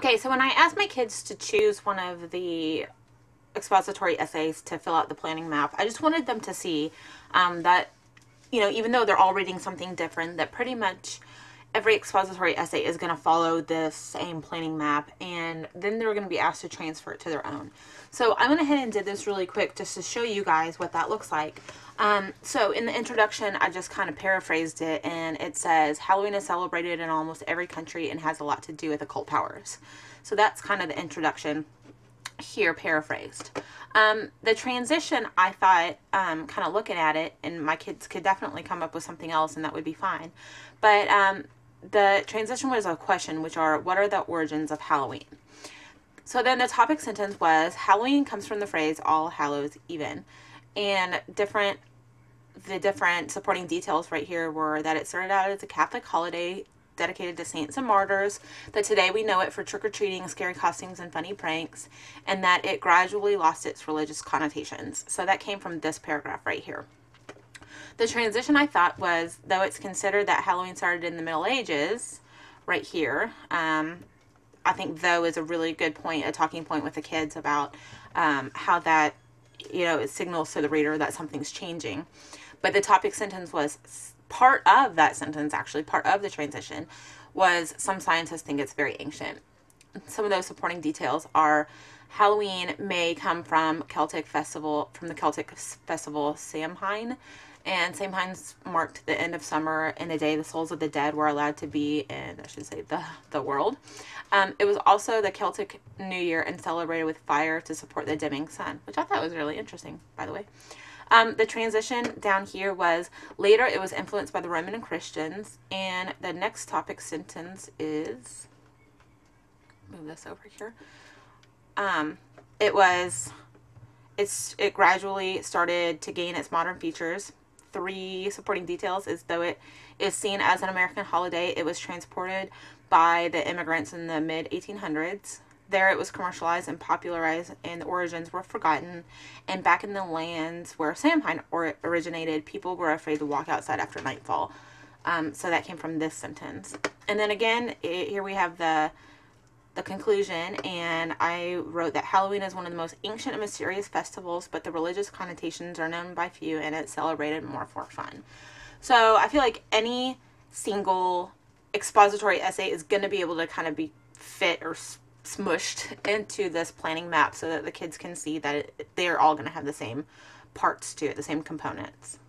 Okay, so when I asked my kids to choose one of the expository essays to fill out the planning map, I just wanted them to see that, even though they're all reading something different, that pretty much every expository essay is going to follow this same planning map, and then they're going to be asked to transfer it to their own. So I went ahead and did this really quick just to show you guys what that looks like. So in the introduction, I just kind of paraphrased it, and it says, Halloween is celebrated in almost every country and has a lot to do with occult powers. So that's kind of the introduction here, paraphrased. The transition, I thought, kind of looking at it, and my kids could definitely come up with something else, and that would be fine. But the transition was a question, which are, what are the origins of Halloween? So then the topic sentence was, Halloween comes from the phrase All Hallows Even. And the different supporting details right here were that it started out as a Catholic holiday dedicated to saints and martyrs, that today we know it for trick-or-treating, scary costumes, and funny pranks, and that it gradually lost its religious connotations. So that came from this paragraph right here. The transition, I thought, was, though it's considered that Halloween started in the Middle Ages, right here, I think though is a really good point, a talking point with the kids about how that, it signals to the reader that something's changing. But the topic sentence was part of that sentence, actually, part of the transition was, some scientists think it's very ancient. Some of those supporting details are, Halloween may come from the Celtic festival Samhain, and Samhain's marked the end of summer and a day the souls of the dead were allowed to be in, I should say, the world. It was also the Celtic New Year and celebrated with fire to support the dimming sun, which I thought was really interesting, by the way. The transition down here was, later it was influenced by the Roman and Christians, and the next topic sentence is, move this over here, it gradually started to gain its modern features. 3 supporting details is, though it is seen as an American holiday, it was transported by the immigrants in the mid-1800s. There it was commercialized and popularized, and the origins were forgotten. And back in the lands where Samhain originated, people were afraid to walk outside after nightfall. So that came from this sentence. And then again, here we have the conclusion, and I wrote that Halloween is one of the most ancient and mysterious festivals, but the religious connotations are known by few, and it's celebrated more for fun. So I feel like any single expository essay is going to be able to kind of be fit or smushed into this planning map so that the kids can see that they're all going to have the same parts to it, the same components.